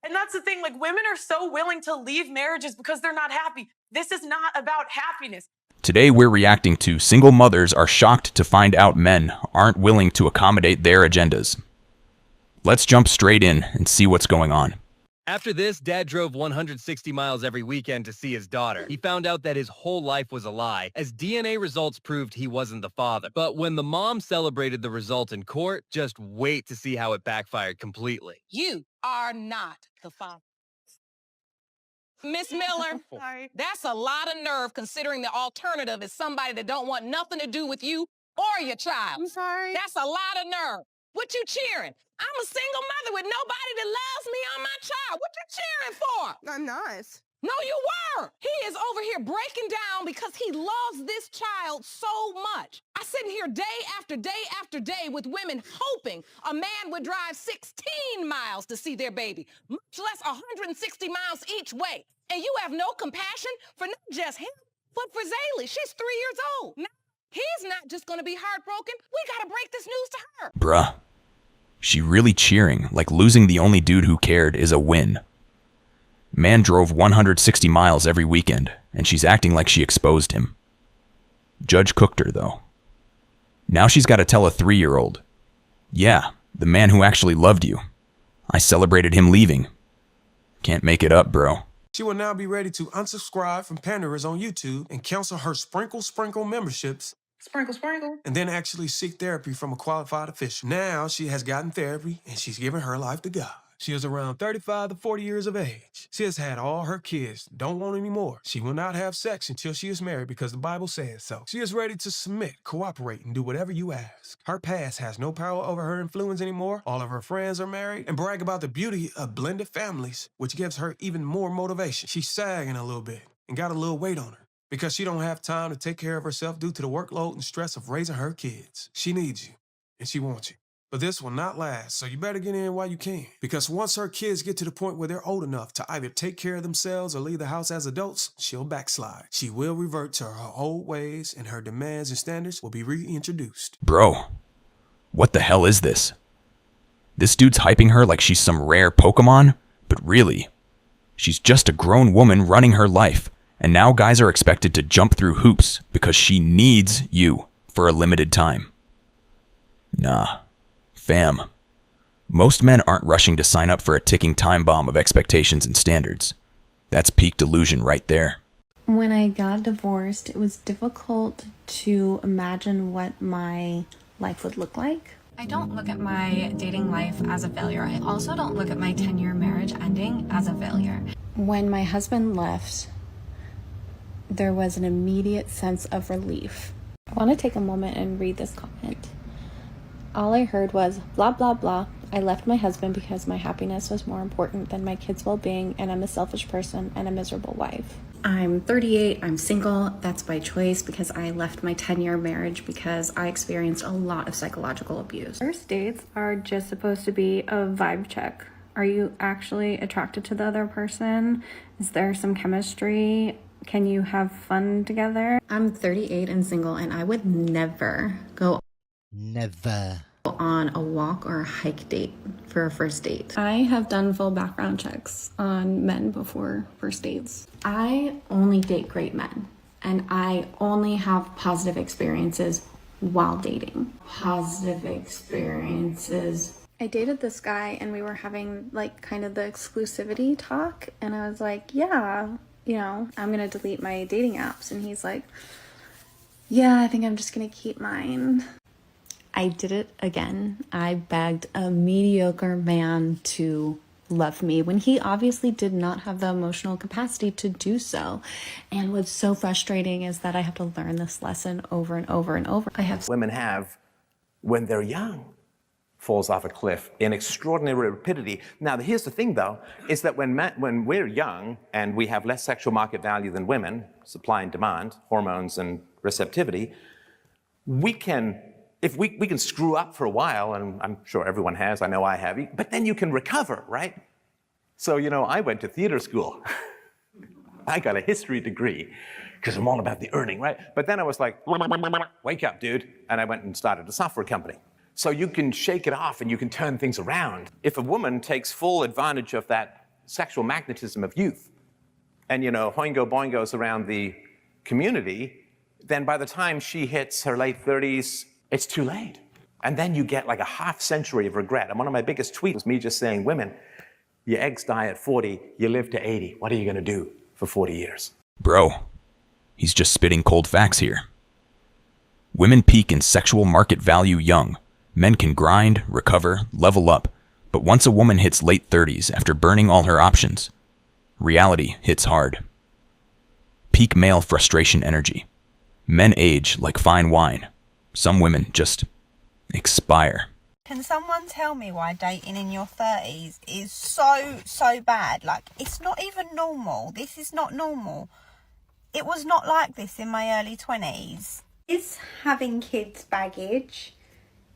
And that's the thing, like women are so willing to leave marriages because they're not happy. This is not about happiness. Today we're reacting to single mothers are shocked to find out men aren't willing to accommodate their agendas. Let's jump straight in and see what's going on. After this, Dad drove 160 miles every weekend to see his daughter. He found out that his whole life was a lie, as DNA results proved he wasn't the father. But when the mom celebrated the result in court, just wait to see how it backfired completely. You are not the father. Miss Miller, Sorry. that's a lot of nerve considering the alternative is somebody that don't want nothing to do with you or your child. I'm sorry. That's a lot of nerve. What you cheering? I'm a single mother with nobody that loves me or my child. What you cheering for? I'm not. No, you were. He is over here breaking down because he loves this child so much. I sit here day after day after day with women hoping a man would drive 16 miles to see their baby, much less 160 miles each way. And you have no compassion for not just him, but for Zaylee. She's 3 years old. Now, he's not just going to be heartbroken. We got to break this news to her. Bruh. She really cheering like losing the only dude who cared is a win. Man drove 160 miles every weekend, and she's acting like she exposed him. Judge cooked her, though. Now she's got to tell a 3-year-old, yeah, the man who actually loved you. I celebrated him leaving. Can't make it up, bro. She will now be ready to unsubscribe from Pandarers on YouTube and cancel her Sprinkle memberships. Sprinkle. And then actually seek therapy from a qualified official. Now she has gotten therapy and she's given her life to God. She is around 35 to 40 years of age. She has had all her kids, don't want any more. She will not have sex until she is married because the Bible says so. She is ready to submit, cooperate, and do whatever you ask. Her past has no power over her influence anymore. All of her friends are married and brag about the beauty of blended families, which gives her even more motivation. She's sagging a little bit and got a little weight on her because she don't have time to take care of herself due to the workload and stress of raising her kids. She needs you, and she wants you. But this will not last, so you better get in while you can. Because once her kids get to the point where they're old enough to either take care of themselves or leave the house as adults, she'll backslide. She will revert to her old ways, and her demands and standards will be reintroduced. Bro, what the hell is this? This dude's hyping her like she's some rare Pokemon, but really, she's just a grown woman running her life. And now guys are expected to jump through hoops because she needs you for a limited time. Nah, fam. Most men aren't rushing to sign up for a ticking time bomb of expectations and standards. That's peak delusion right there. When I got divorced, it was difficult to imagine what my life would look like. I don't look at my dating life as a failure. I also don't look at my 10-year marriage ending as a failure. When my husband left, there was an immediate sense of relief. I want to take a moment and read this comment. All I heard was, blah, blah, blah. I left my husband because my happiness was more important than my kids' well-being, and I'm a selfish person and a miserable wife. I'm 38, I'm single. That's by choice because I left my 10-year marriage because I experienced a lot of psychological abuse. First dates are just supposed to be a vibe check. Are you actually attracted to the other person? Is there some chemistry? Can you have fun together? I'm 38 and single, and I would never go on a walk or a hike date for a first date. I have done full background checks on men before first dates. I only date great men, and I only have positive experiences while dating. Positive experiences. I dated this guy, and we were having like kind of the exclusivity talk, and I was like, yeah, you know, I'm gonna delete my dating apps. And he's like, yeah, I think I'm just gonna keep mine. I did it again. I begged a mediocre man to love me when he obviously did not have the emotional capacity to do so. And what's so frustrating is that I have to learn this lesson over and over and over. Women have when they're young falls off a cliff in extraordinary rapidity. Now, here's the thing, though, is that when we're young and we have less sexual market value than women, supply and demand, hormones and receptivity, we can screw up for a while, and I'm sure everyone has, I know I have, but then you can recover, right? So, you know, I went to theater school. I got a history degree because I'm all about the earning, right? But then I was like, wake up, dude. And I went and started a software company. So you can shake it off and you can turn things around. If a woman takes full advantage of that sexual magnetism of youth and, Oingo Boingos around the community, then by the time she hits her late 30s, it's too late. And then you get like a half century of regret. And one of my biggest tweets was me just saying, women, your eggs die at 40, you live to 80. What are you going to do for 40 years? Bro, he's just spitting cold facts here. Women peak in sexual market value young. Men can grind, recover, level up. But once a woman hits late 30s after burning all her options, reality hits hard. Peak male frustration energy. Men age like fine wine. Some women just expire. Can someone tell me why dating in your 30s is so bad? Like, it's not even normal. This is not normal. It was not like this in my early 20s. Is having kids baggage?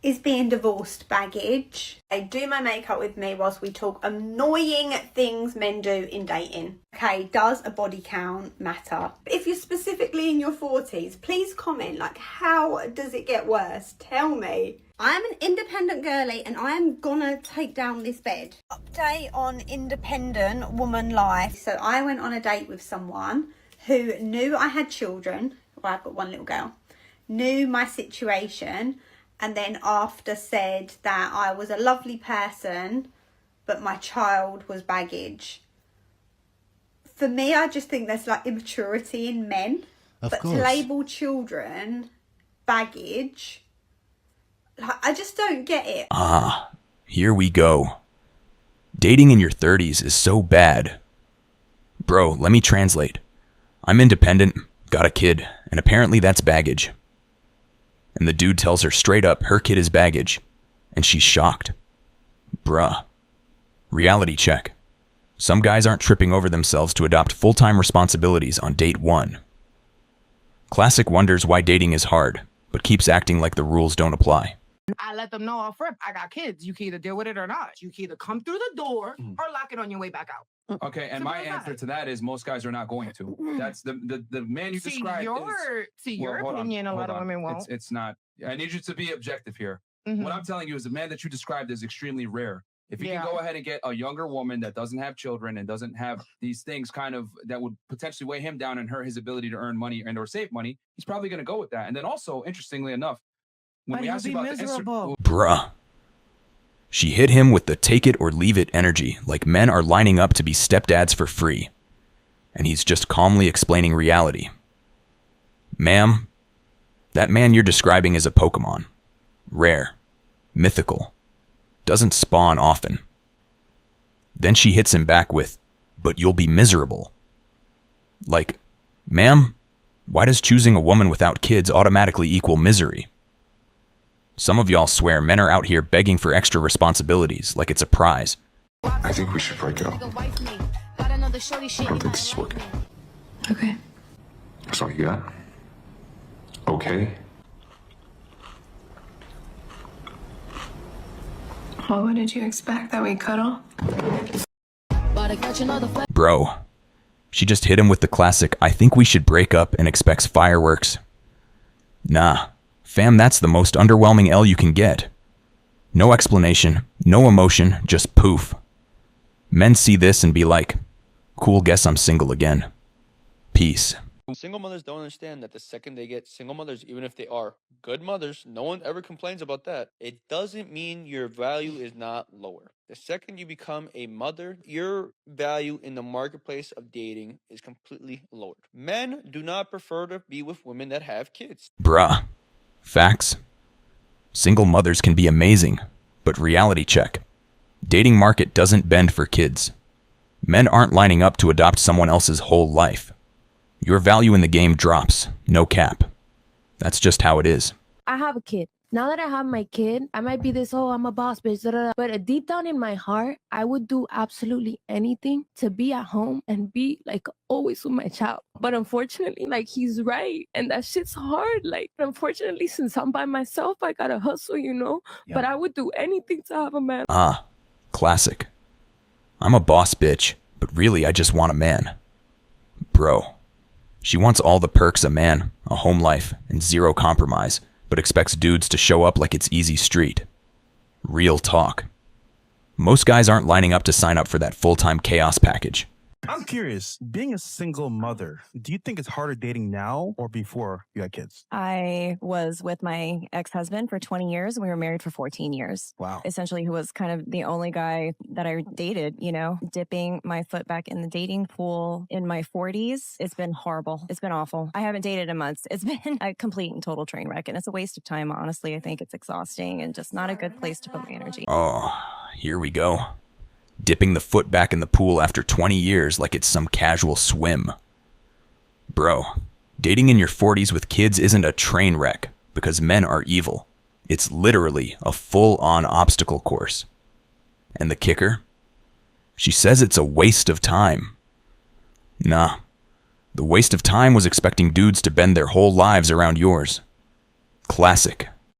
Is being divorced baggage? They do my makeup with me whilst we talk annoying things men do in dating. Okay, does a body count matter? If you're specifically in your 40s, please comment, like, how does it get worse? Tell me. I'm an independent girly and I am gonna take down this bed. Update on independent woman life. So I went on a date with someone who knew I had children. Well, I've got one little girl. Knew my situation. And then after said that I was a lovely person, but my child was baggage. For me, I just think there's like immaturity in men. But to label children baggage, like, I just don't get it. Here we go. Dating in your 30s is so bad. Bro, let me translate. I'm independent, got a kid, and apparently that's baggage. And the dude tells her straight up her kid is baggage, and she's shocked. Bruh. Reality check. Some guys aren't tripping over themselves to adopt full-time responsibilities on date 1. Classic wonders why dating is hard, but keeps acting like the rules don't apply. I let them know off rip, I got kids. You can either deal with it or not. You can either come through the door or lock it on your way back out. Okay, and my answer to that is most guys are not going to. That's the man you described. Your opinion, a lot of women won't. It's not. I need you to be objective here. What I'm telling you is the man that you described is extremely rare. If you can go ahead and get a younger woman that doesn't have children and doesn't have these things kind of that would potentially weigh him down and hurt his ability to earn money and or save money, he's probably going to go with that. And then also, interestingly enough, when we ask you about the Bruh. She hit him with the take it or leave it energy, like men are lining up to be stepdads for free. And he's just calmly explaining reality. Ma'am, that man you're describing is a Pokemon. Rare. Mythical. Doesn't spawn often. Then she hits him back with, but you'll be miserable. Like, ma'am, why does choosing a woman without kids automatically equal misery? Some of y'all swear men are out here begging for extra responsibilities like it's a prize. I think we should break up. I don't think this is working. Okay. That's all you got? Okay. Well, what did you expect? That we cuddle? Bro. She just hit him with the classic, I think we should break up, and expects fireworks. Nah. Fam, that's the most underwhelming L you can get. No explanation, no emotion, just poof. Men see this and be like, cool, guess I'm single again. Peace. Single mothers don't understand that the second they get single mothers, even if they are good mothers, no one ever complains about that. It doesn't mean your value is not lower. The second you become a mother, your value in the marketplace of dating is completely lowered. Men do not prefer to be with women that have kids. Bruh. Facts. Single mothers can be amazing, but reality check. Dating market doesn't bend for kids. Men aren't lining up to adopt someone else's whole life. Your value in the game drops, no cap. That's just how it is. I have a kid. Now that I have my kid, I might be this, oh, I'm a boss bitch, but deep down in my heart, I would do absolutely anything to be at home and be like always with my child. But unfortunately, like, he's right. And that shit's hard. Like, unfortunately, since I'm by myself, I gotta hustle, you know? Yep. But I would do anything to have a man. Classic. I'm a boss bitch, but really I just want a man. Bro. She wants all the perks a man, a home life, and zero compromise, but expects dudes to show up like it's easy street. Real talk. most guys aren't lining up to sign up for that full-time chaos package. I'm curious, being a single mother, do you think it's harder dating now or before you had kids? I was with my ex-husband for 20 years and we were married for 14 years. Wow. Essentially, he was kind of the only guy that I dated, you know, dipping my foot back in the dating pool in my 40s. It's been horrible. It's been awful. I haven't dated in months. It's been a complete and total train wreck, and it's a waste of time, honestly. I think it's exhausting and just not a good place to put my energy. Oh, here we go. Dipping the foot back in the pool after 20 years like it's some casual swim. Bro, dating in your 40s with kids isn't a train wreck because men are evil. It's literally a full-on obstacle course. And the kicker? She says it's a waste of time. Nah, the waste of time was expecting dudes to bend their whole lives around yours. Classic.